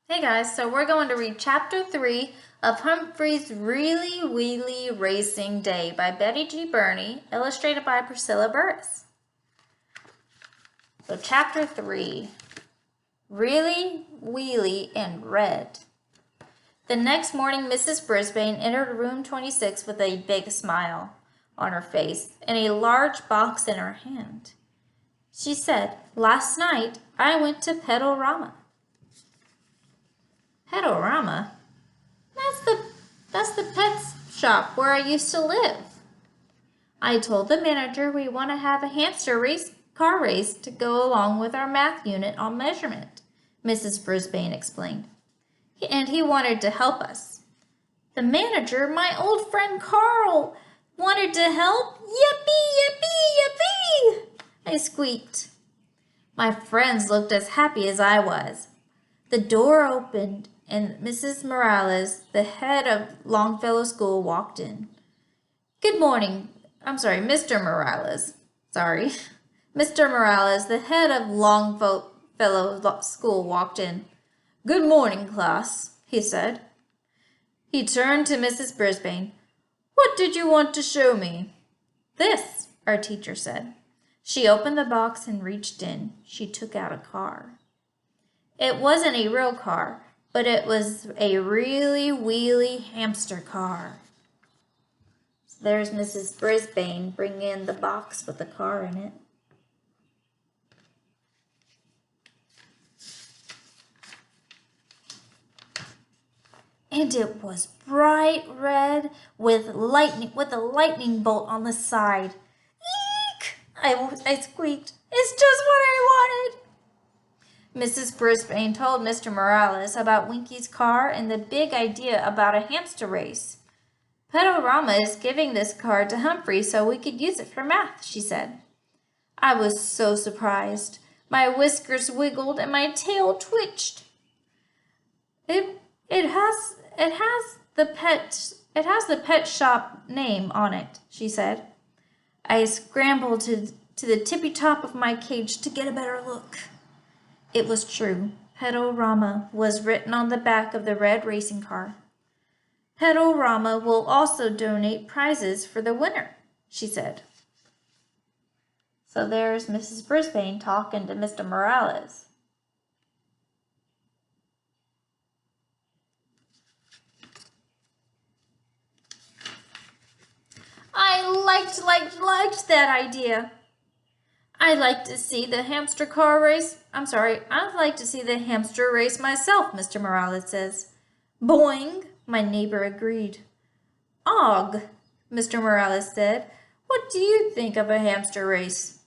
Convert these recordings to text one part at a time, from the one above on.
Hey guys, so we're going to read Chapter 3 of Humphrey's Really Wheelie Racing Day by Betty G. Burney, illustrated by Priscilla Burris. So Chapter 3, Really Wheelie in Red. The next morning, Mrs. Brisbane entered room 26 with a big smile on her face and a large box in her hand. She said, "Last night I went to Pedalrama." Pedalrama? That's the pet shop where I used to live. I told the manager we want to have a car race to go along with our math unit on measurement, Mrs. Brisbane explained. And he wanted to help us. The manager, my old friend Carl, wanted to help? Yippee, yippee, yippee! I squeaked. My friends looked as happy as I was. The door opened and Mrs. Morales, the head of Longfellow School, walked in. Good morning. Mr. Morales. Mr. Morales, the head of Longfellow School, walked in. Good morning, class, he said. He turned to Mrs. Brisbane. What did you want to show me? This, our teacher said. She opened the box and reached in. She took out a car. It wasn't a real car, but it was a really wheelie hamster car. So there's Mrs. Brisbane bringing in the box with the car in it. And it was bright red with a lightning bolt on the side. Eek! I squeaked. It's just what I wanted. Mrs. Brisbane told Mr. Morales about Winky's car and the big idea about a hamster race. Pedalrama is giving this car to Humphrey so we could use it for math, she said. I was so surprised. My whiskers wiggled and my tail twitched. It has the pet shop name on it, she said. I scrambled to the tippy top of my cage to get a better look. It was true. Pedalrama was written on the back of the red racing car. Pedalrama will also donate prizes for the winner, she said. So there's Mrs. Brisbane talking to Mr. Morales. I liked that idea. I'd like to see the hamster race myself, Mr. Morales says. Boing, my neighbor agreed. Og, Mr. Morales said, what do you think of a hamster race?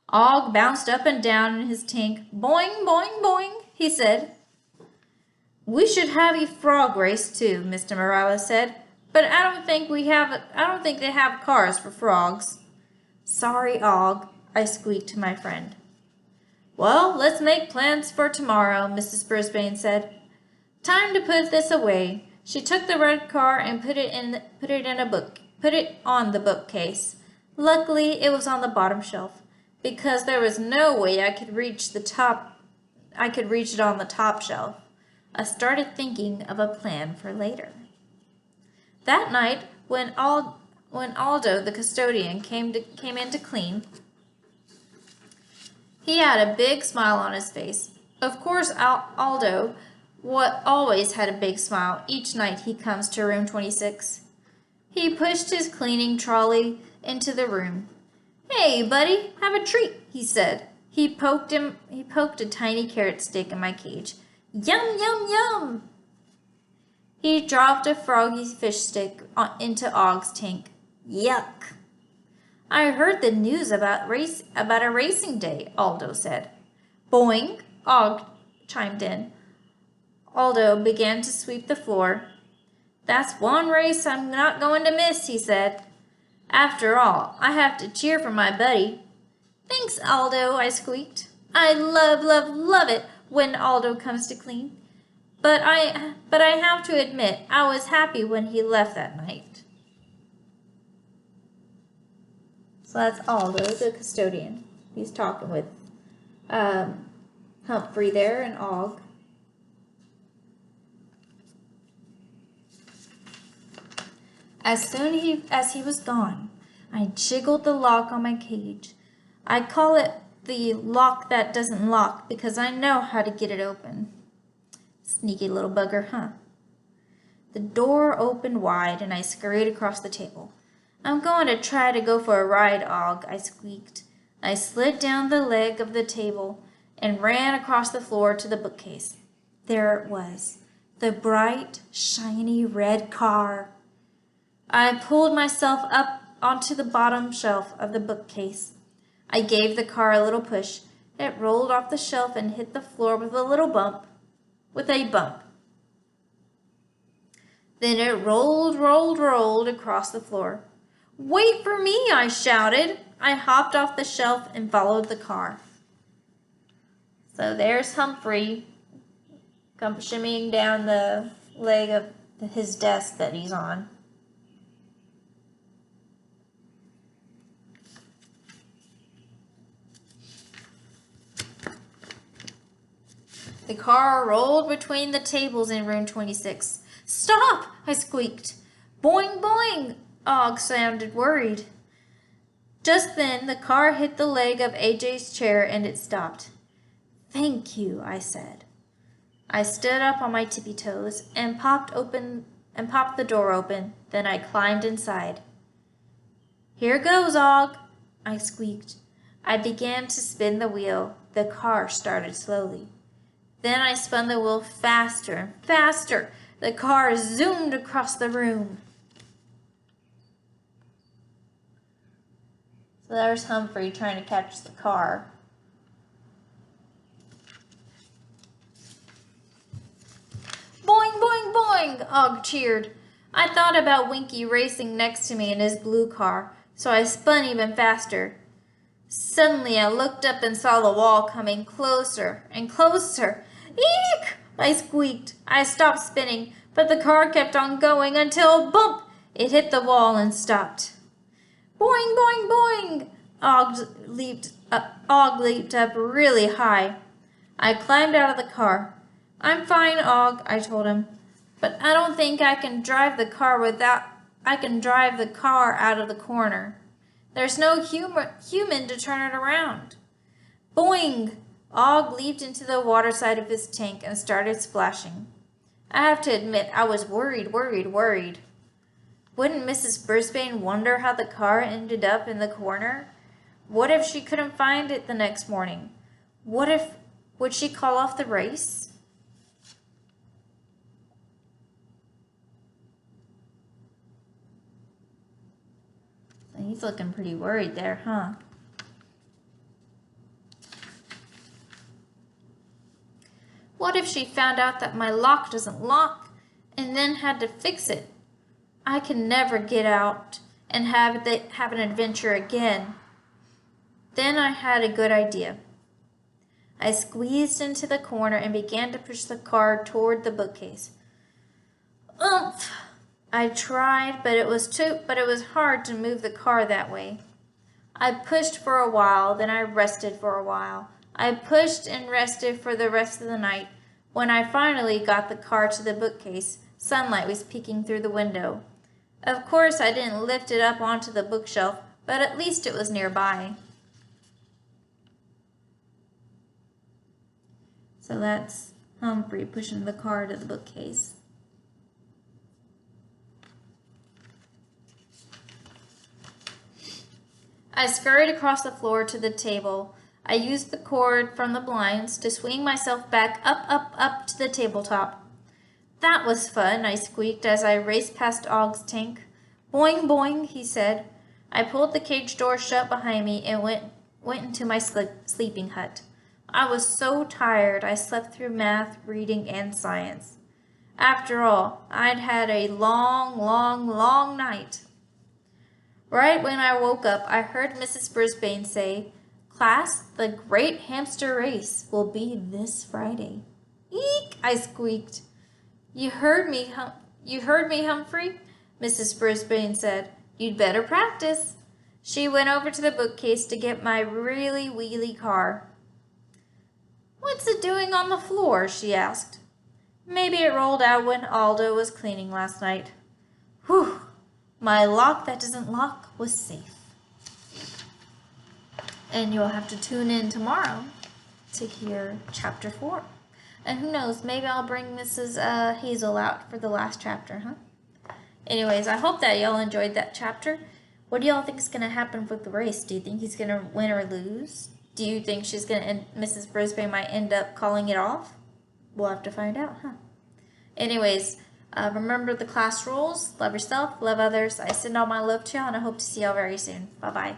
Og bounced up and down in his tank. Boing, boing, boing, he said. We should have a frog race too, Mr. Morales said, but I don't think they have cars for frogs. Sorry, Og, I squeaked to my friend. Well, let's make plans for tomorrow, Mrs. Brisbane said. Time to put this away. She took the red car and put it on the bookcase. Luckily, it was on the bottom shelf, because there was no way I could reach it on the top shelf. I started thinking of a plan for later. That night, when Aldo, the custodian, came in to clean, he had a big smile on his face. Of course, Aldo always had a big smile each night he comes to room 26. He pushed his cleaning trolley into the room. Hey, buddy, have a treat, he said. He poked a tiny carrot stick in my cage. Yum, yum, yum. He dropped a froggy fish stick into Og's tank. Yuck. I heard the news about a racing day, Aldo said. Boing, Og chimed in. Aldo began to sweep the floor. That's one race I'm not going to miss, he said. After all, I have to cheer for my buddy. Thanks, Aldo, I squeaked. I love it when Aldo comes to clean. But I have to admit, I was happy when he left that night. So that's Aldo, the custodian. He's talking with Humphrey there and Og. As soon as he was gone, I jiggled the lock on my cage. I call it the lock that doesn't lock because I know how to get it open. Sneaky little bugger, huh? The door opened wide and I scurried across the table. I'm going to try to go for a ride, Og, I squeaked. I slid down the leg of the table and ran across the floor to the bookcase. There it was, the bright, shiny red car. I pulled myself up onto the bottom shelf of the bookcase. I gave the car a little push. It rolled off the shelf and hit the floor with a bump. Then it rolled across the floor. Wait for me, I shouted. I hopped off the shelf and followed the car. So there's Humphrey shimmying down the leg of his desk that he's on. The car rolled between the tables in room 26. Stop! I squeaked. Boing, boing! Og sounded worried. Just then, the car hit the leg of AJ's chair and it stopped. Thank you, I said. I stood up on my tippy toes and popped the door open. Then I climbed inside. Here goes, Og, I squeaked. I began to spin the wheel. The car started slowly. Then I spun the wheel faster and faster. The car zoomed across the room. So there's Humphrey trying to catch the car. Boing, boing, boing, Og cheered. I thought about Winky racing next to me in his blue car, so I spun even faster. Suddenly I looked up and saw the wall coming closer and closer. Eek! I squeaked. I stopped spinning, but the car kept on going until, bump, it hit the wall and stopped. Boing, boing, boing! Og leaped up really high. I climbed out of the car. I'm fine, Og, I told him, but I don't think I can drive the car out of the corner. There's no human to turn it around. Boing! Og leaped into the water side of his tank and started splashing. I have to admit, I was worried. Wouldn't Mrs. Brisbane wonder how the car ended up in the corner? What if she couldn't find it the next morning? Would she call off the race? He's looking pretty worried there, huh? What if she found out that my lock doesn't lock and then had to fix it? I can never get out and have an adventure again. Then I had a good idea. I squeezed into the corner and began to push the car toward the bookcase. Oomph! I tried, but it was hard to move the car that way. I pushed for a while, then I rested for a while. I pushed and rested for the rest of the night. When I finally got the car to the bookcase, sunlight was peeking through the window. Of course, I didn't lift it up onto the bookshelf, but at least it was nearby. So that's Humphrey pushing the car to the bookcase. I scurried across the floor to the table. I used the cord from the blinds to swing myself back up to the tabletop. That was fun, I squeaked as I raced past Og's tank. Boing, boing, he said. I pulled the cage door shut behind me and went into my sleeping hut. I was so tired I slept through math, reading, and science. After all, I'd had a long night. Right when I woke up, I heard Mrs. Brisbane say, "Class, the great hamster race will be this Friday." Eek! I squeaked. You heard me, Humphrey? Mrs. Brisbane said. You'd better practice. She went over to the bookcase to get my really wheelie car. What's it doing on the floor? She asked. Maybe it rolled out when Aldo was cleaning last night. Whew! My lock that doesn't lock was safe. And you'll have to tune in tomorrow to hear chapter 4. And who knows, maybe I'll bring Mrs. Hazel out for the last chapter, huh? Anyways, I hope that y'all enjoyed that chapter. What do y'all think is going to happen with the race? Do you think he's going to win or lose? Do you think she's going to Mrs. Brisbane might end up calling it off? We'll have to find out, huh? Anyways, remember the class rules. Love yourself, love others. I send all my love to y'all, and I hope to see y'all very soon. Bye-bye.